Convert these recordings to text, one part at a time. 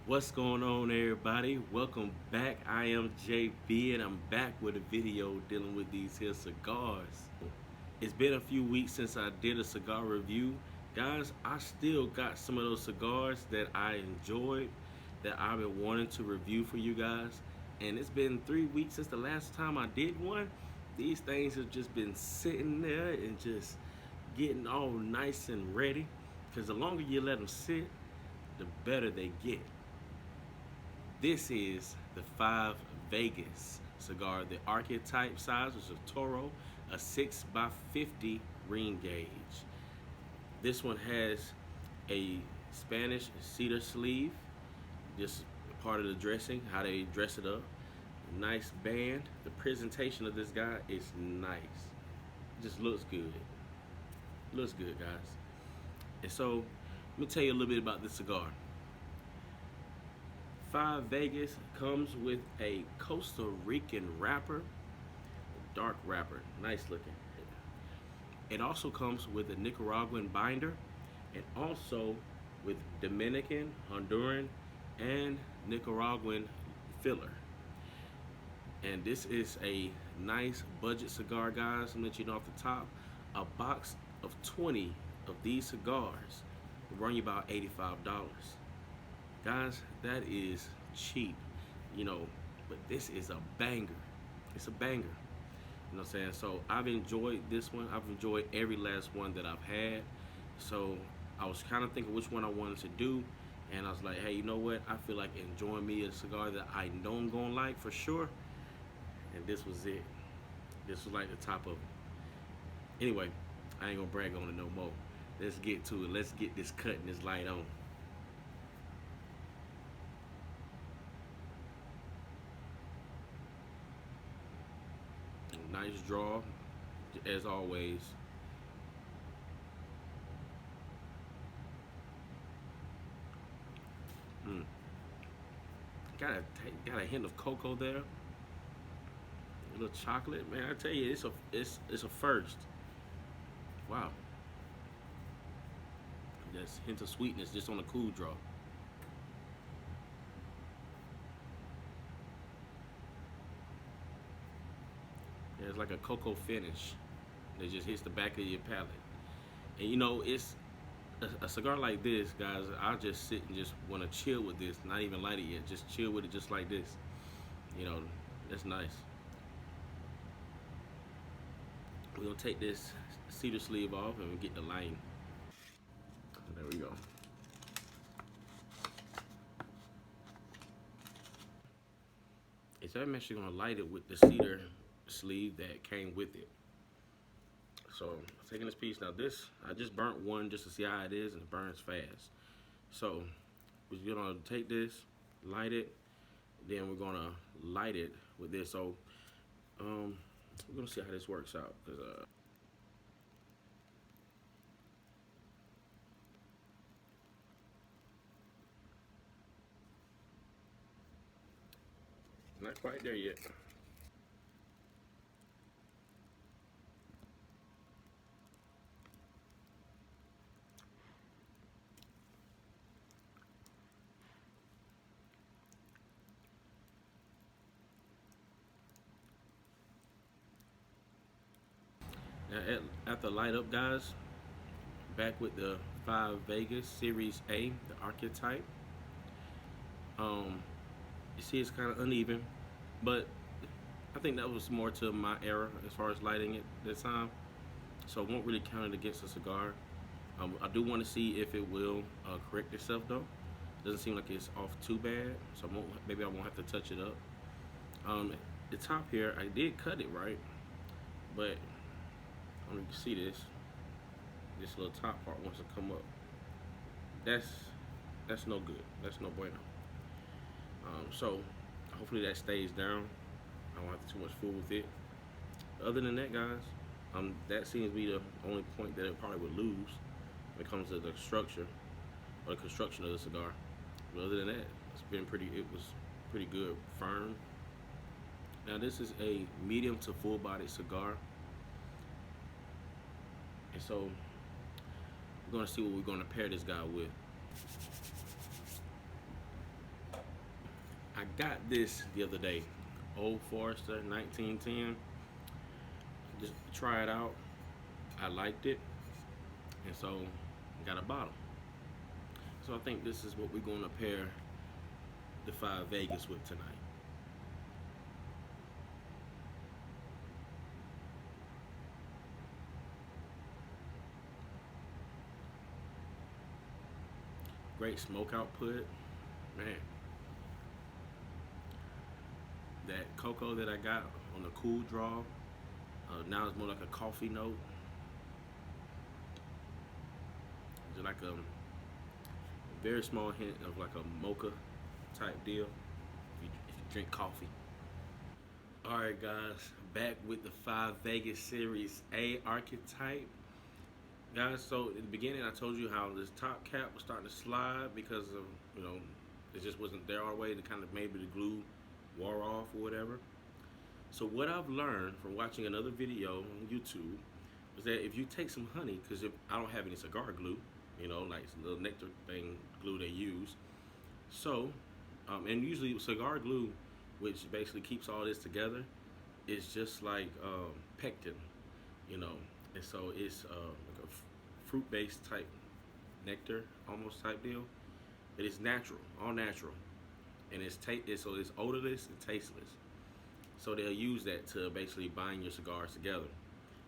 What's going on, everybody? Welcome back. I am JB and I'm back with a video dealing with these here cigars. It's been a few weeks since I did a cigar review. Guys, I still got some of those cigars that I enjoyed that I've been wanting to review for you guys. And it's been 3 weeks since the last time I did one. These things have just been sitting there and just getting all nice and ready. Because the longer you let them sit, the better they get. This is the 5 Vegas cigar, the Archetype size, which is a Toro, a 6x50 ring gauge. This one has a Spanish cedar sleeve, just part of the dressing, how they dress it up. Nice band. The presentation of this guy is nice. It just looks good. Looks good, guys. And so, let me tell you a little bit about this cigar. 5 Vegas comes with a Costa Rican wrapper, dark wrapper, nice looking. It also comes with a Nicaraguan binder and also with Dominican, Honduran, and Nicaraguan filler. And this is a nice budget cigar, guys. I'm let you know off the top, a box of 20 of these cigars will run you about $85. Guys, that is cheap, but this is a banger. It's a banger. You know what I'm saying? So I've enjoyed this one. I've enjoyed every last one that I've had. So I was kind of thinking which one I wanted to do. And I was like, hey, you know what? I feel like enjoying me a cigar that I know I'm going to like for sure. And this was it. This was like the top of it. Anyway, I ain't going to brag on it no more. Let's get to it. Let's get this cut and this light on. Nice draw, as always. Mm. Got a hint of cocoa there. A little chocolate, man. I tell you, it's a first. Wow. That's hint of sweetness just on a cool draw. Yeah, it's like a cocoa finish that just hits the back of your palate. And it's a cigar like this, guys. I'll just sit and just want to chill with this, not even light it yet. Just chill with it, just like this. That's nice. We're gonna take this cedar sleeve off and we get the lighting. There we go. So I'm actually gonna light it with the cedar sleeve that came with it. So taking this piece now. This I just burnt one just to see how it is, and it burns fast. So we're gonna take this, light it, then we're gonna light it with this. So we're gonna see how this works out because not quite there yet. Now after light up, guys, back with the 5 Vegas Series A, the Archetype. You see it's kind of uneven, but I think that was more to my error as far as lighting it this time. So it won't really count it against the cigar. I do want to see if it will correct itself though. Doesn't seem like it's off too bad, so maybe I won't have to touch it up. The top here, I did cut it right, but I don't know if you can see this little top part wants to come up. That's no good. That's no bueno. So hopefully that stays down. I don't have too much fool with it. Other than that, guys, that seems to be the only point that it probably would lose when it comes to the structure or the construction of the cigar. But other than that, it was pretty good, firm. Now this is a medium to full body cigar. And so we're gonna see what we're gonna pair this guy with. got this the other day, Old Forester 1910. Just try it out. I liked it, and so got a bottle. So I think this is what we're going to pair the Five Vegas with tonight. Great smoke output, man. That cocoa that I got on the cool draw, now it's more like a coffee note. It's like a very small hint of like a mocha type deal if you drink coffee. All right, guys, back with the Five Vegas Series A Archetype. Guys, so in the beginning I told you how this top cap was starting to slide because of, it just wasn't there all the way. To kind of maybe the glue wore off or whatever. So what I've learned from watching another video on YouTube is that if you take some honey, because I don't have any cigar glue, like some little nectar thing glue they use. So, and usually cigar glue, which basically keeps all this together, is just like pectin, and so it's like a fruit-based type nectar, almost type deal. But it's natural, all natural, and so it's odorless and tasteless. So they'll use that to basically bind your cigars together.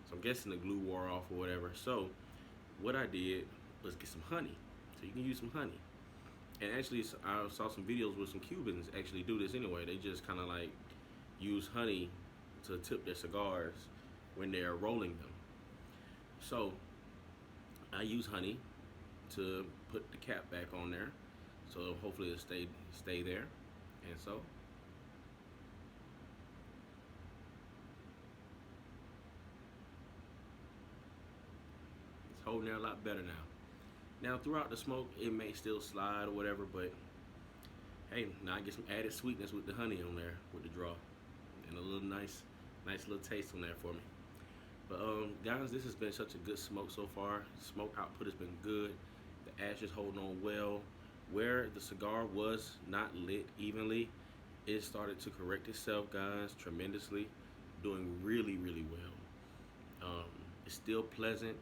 So I'm guessing the glue wore off or whatever. So what I did was get some honey. So you can use some honey. And actually, I saw some videos where some Cubans actually do this anyway. They just kind of like use honey to tip their cigars when they're rolling them. So I use honey to put the cap back on there. So hopefully it'll stay there. And so it's holding there a lot better now. Now throughout the smoke, it may still slide or whatever, but hey, now I get some added sweetness with the honey on there with the draw, and a little nice little taste on there for me. But guys, this has been such a good smoke so far. Smoke output has been good. The ash is holding on well. Where the cigar was not lit evenly, it started to correct itself, guys, tremendously, doing really well. It's still pleasant.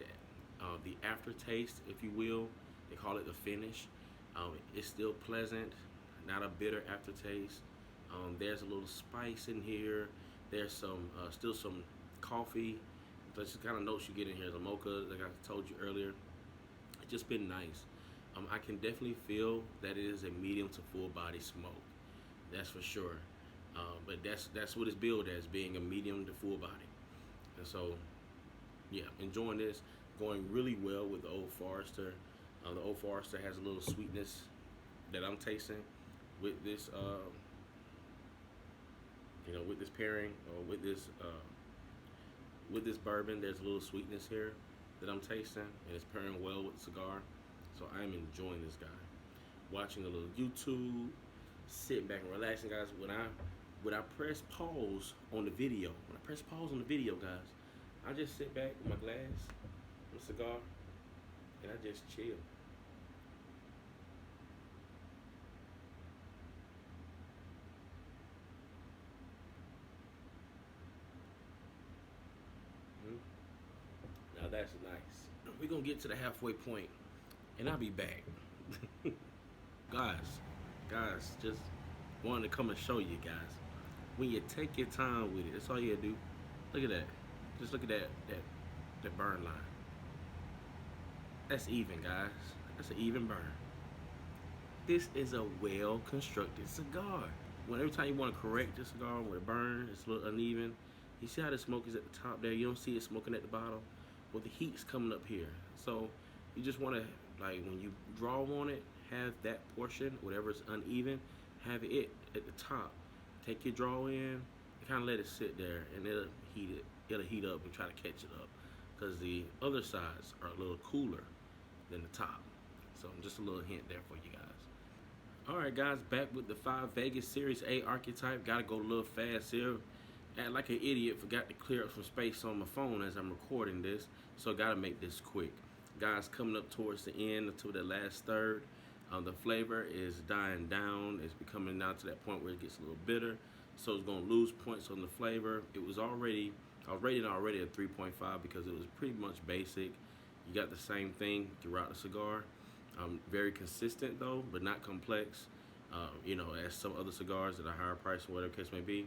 The aftertaste, if you will, they call it the finish. It's still pleasant, not a bitter aftertaste. There's a little spice in here. There's still some coffee. That's the kind of notes you get in here. The mocha, like I told you earlier, it's just been nice. I can definitely feel that it is a medium to full body smoke. That's for sure. But that's what it's billed as, being a medium to full body. And so, yeah, enjoying this. Going really well with the Old Forester. The Old Forester has a little sweetness that I'm tasting with this, with this pairing, or with this bourbon. There's a little sweetness here that I'm tasting, and it's pairing well with the cigar. So I'm enjoying this guy. Watching a little YouTube, sitting back and relaxing, guys. When I press pause on the video, guys, I just sit back with my glass, my cigar, and I just chill. Now that's nice. We're gonna get to the halfway point, and I'll be back. guys, just wanted to come and show you guys. When you take your time with it, that's all you gotta do. Look at that. Just look at that burn line. That's even, guys. That's an even burn. This is a well-constructed cigar. Every time you want to correct the cigar with a burn, it's a little uneven. You see how the smoke is at the top there? You don't see it smoking at the bottom? Well, the heat's coming up here. So you just want to, like, when you draw on it, have that portion, whatever is uneven, have it at the top. Take your draw in and kind of let it sit there, and it'll heat up and try to catch it up, because the other sides are a little cooler than the top. So just a little hint there for you guys. Alright guys, back with the 5 Vegas Series A Archetype. Gotta go a little fast here. Act like an idiot, forgot to clear up some space on my phone as I'm recording this, so gotta make this quick. Guys, coming up towards the end, to the last third, The flavor is dying down. It's becoming now to that point where it gets a little bitter. So it's going to lose points on the flavor. I was rating already at 3.5 because it was pretty much basic. You got the same thing throughout the cigar. Very consistent though, but not complex. As some other cigars that are higher priced or whatever case may be.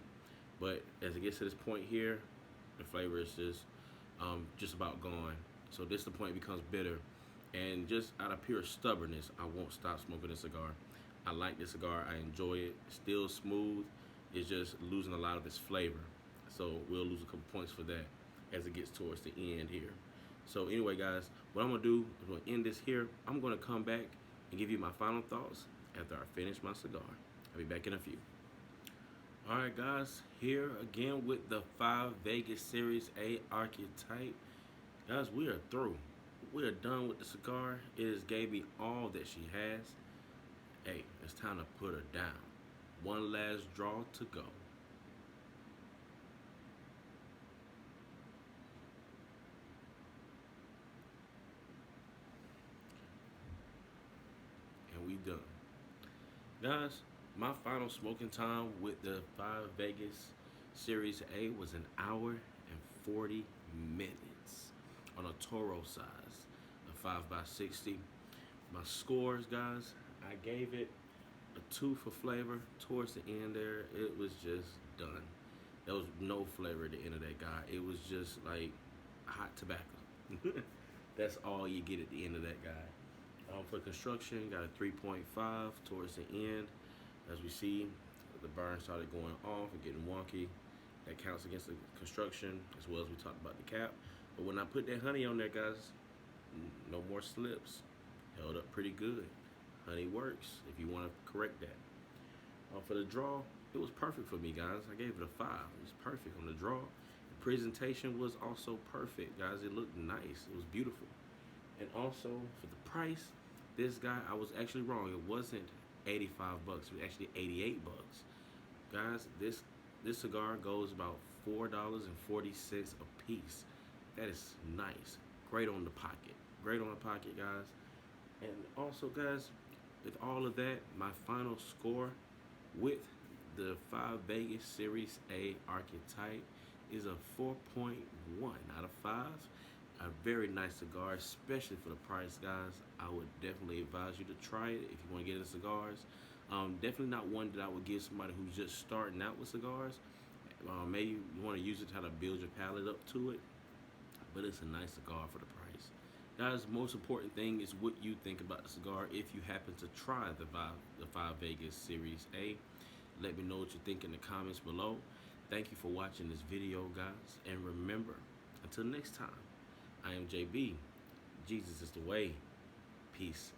But as it gets to this point here, the flavor is just about gone. So this the point it becomes bitter, and just out of pure stubbornness, I won't stop smoking this cigar. I like this cigar. I enjoy it. Still smooth. It's just losing a lot of its flavor. So we'll lose a couple points for that as it gets towards the end here. So anyway, guys, what I'm gonna do is I'm gonna end this here. I'm gonna come back and give you my final thoughts after I finish my cigar. I'll be back in a few. All right, guys, here again with the 5 Vegas Series A Archetype. Guys, we are through. We are done with the cigar. It has gave me all that she has. Hey, it's time to put her down. One last draw to go. And we done. Guys, my final smoking time with the 5 Vegas Series A was 1 hour and 40 minutes on a Toro size, a 5x60. My scores, guys, I gave it a 2 for flavor. Towards the end there, it was just done. There was no flavor at the end of that guy. It was just like hot tobacco. That's all you get at the end of that guy. For construction, got a 3.5 towards the end. As we see, the burn started going off and getting wonky. That counts against the construction, as well as we talked about the cap. But when I put that honey on there, guys, no more slips. Held up pretty good. Honey works if you want to correct that. For the draw, it was perfect for me, guys. I gave it a 5. It was perfect on the draw. The presentation was also perfect, guys. It looked nice. It was beautiful. And also, for the price, this guy, I was actually wrong. It wasn't 85 bucks. It was actually 88 bucks. Guys, this cigar goes about $4.40 a piece. That is nice. Great on the pocket. Great on the pocket, guys. And also, guys, with all of that, my final score with the 5 Vegas Series A Archetype is a 4.1 out of 5. A very nice cigar, especially for the price, guys. I would definitely advise you to try it if you want to get into cigars. Definitely not one that I would give somebody who's just starting out with cigars. Maybe you want to use it to kind of build your palate up to it, but it's a nice cigar for the price. Guys, the most important thing is what you think about the cigar. If you happen to try the 5 Vegas Series A, let me know what you think in the comments below. Thank you for watching this video, guys. And remember, until next time, I am JB. Jesus is the way. Peace